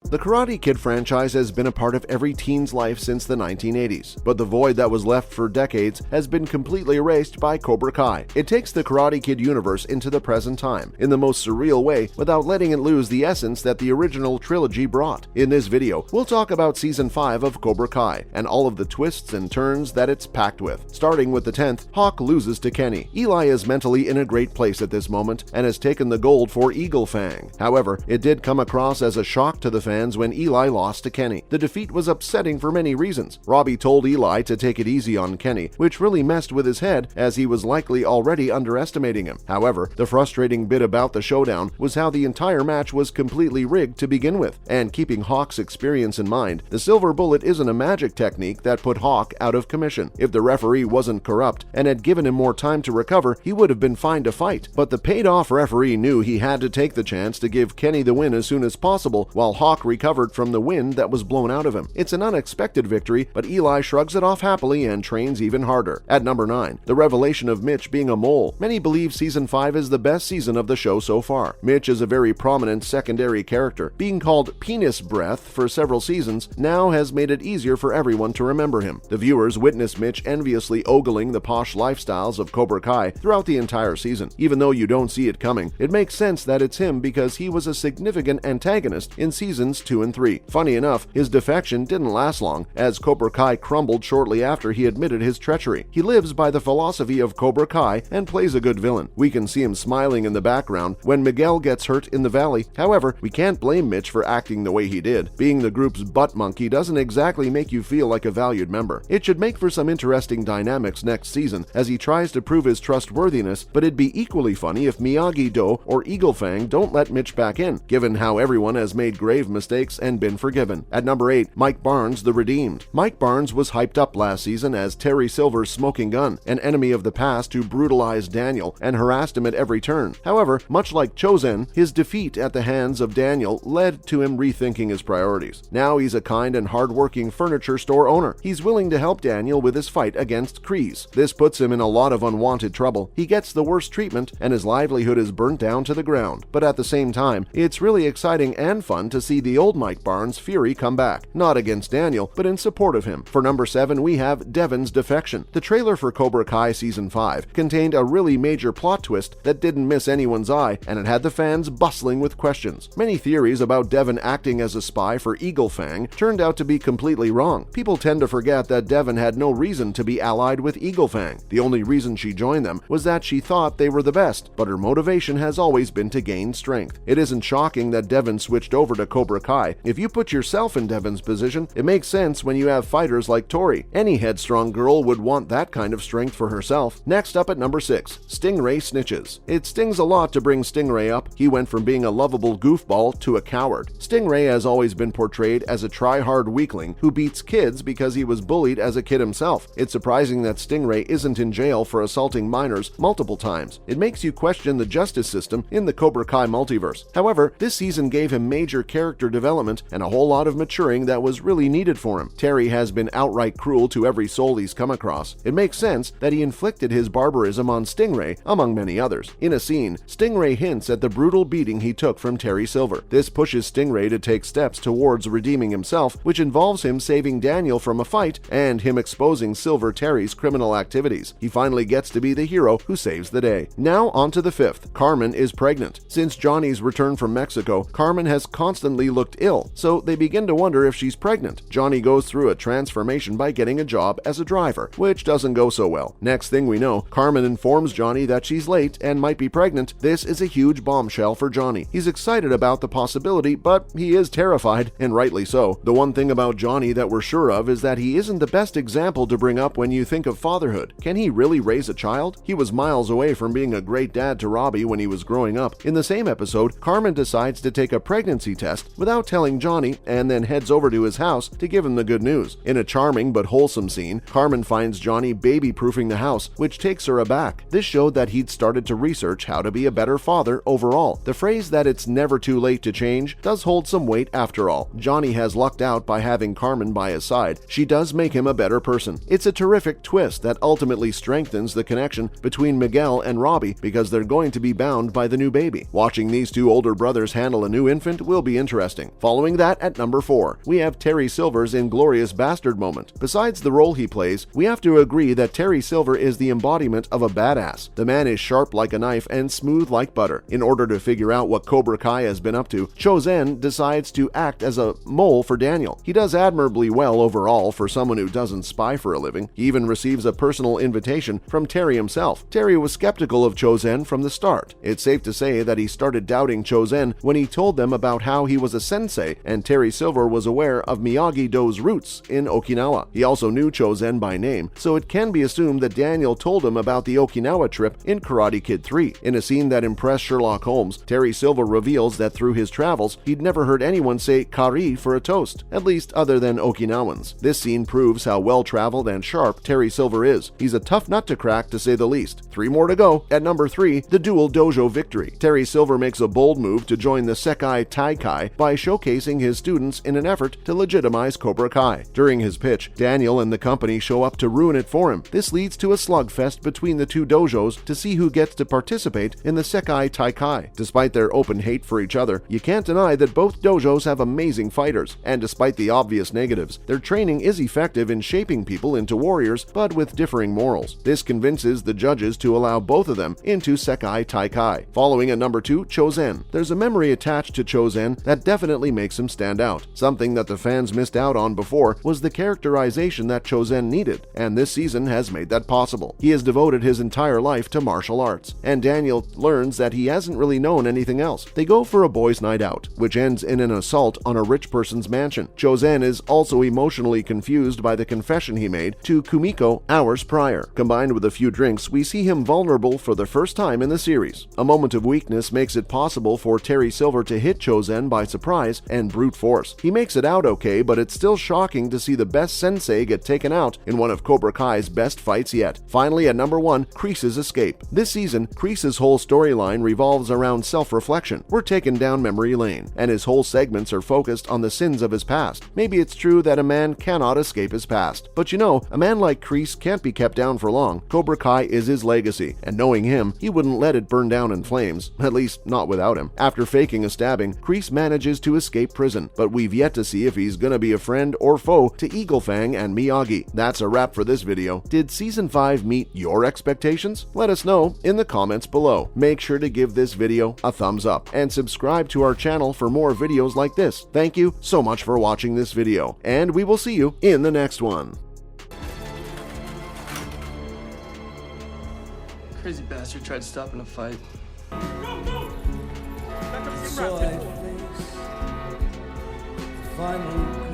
The Karate Kid franchise has been a part of every teen's life since the 1980s, but the void that was left for decades has been completely erased by Cobra Kai. It takes the Karate Kid universe into the present time in the most surreal way without letting it lose the essence that the original trilogy brought. In this video, we'll talk about Season 5 of Cobra Kai and all of the twists and turns that it's packed with. Starting with the 10th, Hawk loses to Kenny. Eli is mentally in a great place at this moment and has taken the gold for Eagle Fang. However, it did come across as a shock to the fans when Eli lost to Kenny. The defeat was upsetting for many reasons. Robby told Eli to take it easy on Kenny, which really messed with his head as he was likely already underestimating him. However, the frustrating bit about the showdown was how the entire match was completely rigged to begin with, and keeping Hawk's experience in mind, the silver bullet isn't a magic technique that put Hawk out of commission. If the referee wasn't corrupt and had given him more time to recover, he would have been fine to fight. But the paid-off referee knew he had to take the chance to give Kenny the win as soon as possible, while Hawk recovered from the wind that was blown out of him. It's an unexpected victory, but Eli shrugs it off happily and trains even harder. At number 9, the revelation of Mitch being a mole. Many believe Season 5 is the best season of the show so far. Mitch is a very prominent secondary character. Being called Penis Breath for several seasons now has made it easier for everyone to remember him. The viewers witness Mitch enviously ogling the posh lifestyles of Cobra Kai throughout the entire season. Even though you don't see it coming, it makes sense that it's him because he was a significant antagonist in seasons 2 and 3. Funny enough, his defection didn't last long, as Cobra Kai crumbled shortly after he admitted his treachery. He lives by the philosophy of Cobra Kai and plays a good villain. We can see him smiling in the background when Miguel gets hurt in the valley. However, we can't blame Mitch for acting the way he did. Being the group's butt monkey doesn't exactly make you feel like a valued member. It should make for some interesting dynamics next season as he tries to prove his trustworthiness, but it'd be equally funny if Miyagi-Do or Eagle Fang don't let Mitch back in, given how everyone has made grave mistakes and been forgiven. At number 8, Mike Barnes, the Redeemed. Mike Barnes was hyped up last season as Terry Silver's smoking gun, an enemy of the past who brutalized Daniel and harassed him at every turn. However, much like Chozen, his defeat at the hands of Daniel led to him rethinking his priorities. Now he's a kind and hardworking furniture store owner. He's willing to help Daniel with his fight against Kreese. This puts him in a lot of unwanted trouble. He gets the worst treatment and his livelihood is burnt down to the ground. But at the same time, it's really exciting and fun to see the old Mike Barnes' fury come back, not against Daniel, but in support of him. For number 7, we have Devon's Defection. The trailer for Cobra Kai Season 5 contained a really major plot twist that didn't miss anyone's eye, and it had the fans bustling with questions. Many theories about Devon acting as a spy for Eagle Fang turned out to be completely wrong. People tend to forget that Devon had no reason to be allied with Eagle Fang. The only reason she joined them was that she thought they were the best, but her motivation has always been to gain strength. It isn't shocking that Devon switched over to Cobra Kai. If you put yourself in Devon's position, it makes sense when you have fighters like Tori. Any headstrong girl would want that kind of strength for herself. Next up at number 6, Stingray Snitches. It stings a lot to bring Stingray up. He went from being a lovable goofball to a coward. Stingray has always been portrayed as a tryhard weakling who beats kids because he was bullied as a kid himself. It's surprising that Stingray isn't in jail for assaulting minors multiple times. It makes you question the justice system in the Cobra Kai multiverse. However, this season gave him major character development and a whole lot of maturing that was really needed for him. Terry has been outright cruel to every soul he's come across. It makes sense that he inflicted his barbarism on Stingray, among many others. In a scene, Stingray hints at the brutal beating he took from Terry Silver. This pushes Stingray to take steps towards redeeming himself, which involves him saving Daniel from a fight and him exposing Silver Terry's criminal activities. He finally gets to be the hero who saves the day. Now on to the 5th, Carmen Is Pregnant. Since Johnny's return from Mexico, Carmen has constantly looked ill, so they begin to wonder if she's pregnant. Johnny goes through a transformation by getting a job as a driver, which doesn't go so well. Next thing we know, Carmen informs Johnny that she's late and might be pregnant. This is a huge bombshell for Johnny. He's excited about the possibility, but he is terrified, and rightly so. The one thing about Johnny that we're sure of is that he isn't the best example to bring up when you think of fatherhood. Can he really raise a child? He was miles away from being a great dad to Robby when he was growing up. In the same episode, Carmen decides to take a pregnancy test without telling Johnny and then heads over to his house to give him the good news. In a charming but wholesome scene, Carmen finds Johnny baby-proofing the house, which takes her aback. This showed that he'd started to research how to be a better father overall. The phrase that it's never too late to change does hold some weight after all. Johnny has lucked out by having Carmen by his side. She does make him a better person. It's a terrific twist that ultimately strengthens the connection between Miguel and Robby because they're going to be bound by the new baby. Watching these two older brothers handle a new infant will be interesting. interesting. Following that, at number 4, we have Terry Silver's Inglorious bastard moment. Besides the role he plays, we have to agree that Terry Silver is the embodiment of a badass. The man is sharp like a knife and smooth like butter. In order to figure out what Cobra Kai has been up to, Chozen decides to act as a mole for Daniel. He does admirably well overall for someone who doesn't spy for a living. He even receives a personal invitation from Terry himself. Terry was skeptical of Chozen from the start. It's safe to say that he started doubting Chozen when he told them about how he was a sensei, and Terry Silver was aware of Miyagi-Do's roots in Okinawa. He also knew Chozen by name, so it can be assumed that Daniel told him about the Okinawa trip in Karate Kid 3. In a scene that impressed Sherlock Holmes, Terry Silver reveals that through his travels, he'd never heard anyone say karii for a toast, at least other than Okinawans. This scene proves how well-traveled and sharp Terry Silver is. He's a tough nut to crack, to say the least. 3 more to go. At number 3, the dual Dojo Victory. Terry Silver makes a bold move to join the Sekai Taikai by showcasing his students in an effort to legitimize Cobra Kai. During his pitch, Daniel and the company show up to ruin it for him. This leads to a slugfest between the two dojos to see who gets to participate in the Sekai Taikai. Despite their open hate for each other, you can't deny that both dojos have amazing fighters, and despite the obvious negatives, their training is effective in shaping people into warriors, but with differing morals. This convinces the judges to allow both of them into Sekai Taikai. Following at number 2, Chozen. There's a memory attached to Chozen that definitely makes him stand out. Something that the fans missed out on before was the characterization that Chozen needed, and this season has made that possible. He has devoted his entire life to martial arts, and Daniel learns that he hasn't really known anything else. They go for a boys' night out, which ends in an assault on a rich person's mansion. Chozen is also emotionally confused by the confession he made to Kumiko hours prior. Combined with a few drinks, we see him vulnerable for the first time in the series. A moment of weakness makes it possible for Terry Silver to hit Chozen by surprise and brute force. He makes it out okay, but it's still shocking to see the best sensei get taken out in one of Cobra Kai's best fights yet. Finally, at number 1, Kreese's escape. This season, Kreese's whole storyline revolves around self-reflection. We're taken down memory lane, and his whole segments are focused on the sins of his past. Maybe it's true that a man cannot escape his past, but you know, a man like Kreese can't be kept down for long. Cobra Kai is his legacy, and knowing him, he wouldn't let it burn down in flames, at least not without him. After faking a stabbing, Kreese manages to escape prison, but we've yet to see if he's gonna be a friend or foe to Eagle Fang and Miyagi. That's a wrap for this video. Did Season 5 meet your expectations? Let us know in the comments below. Make sure to give this video a thumbs up and subscribe to our channel for more videos like this. Thank you so much for watching this video, and we will see you in the next one. Crazy bastard tried stopping a fight. So I face the final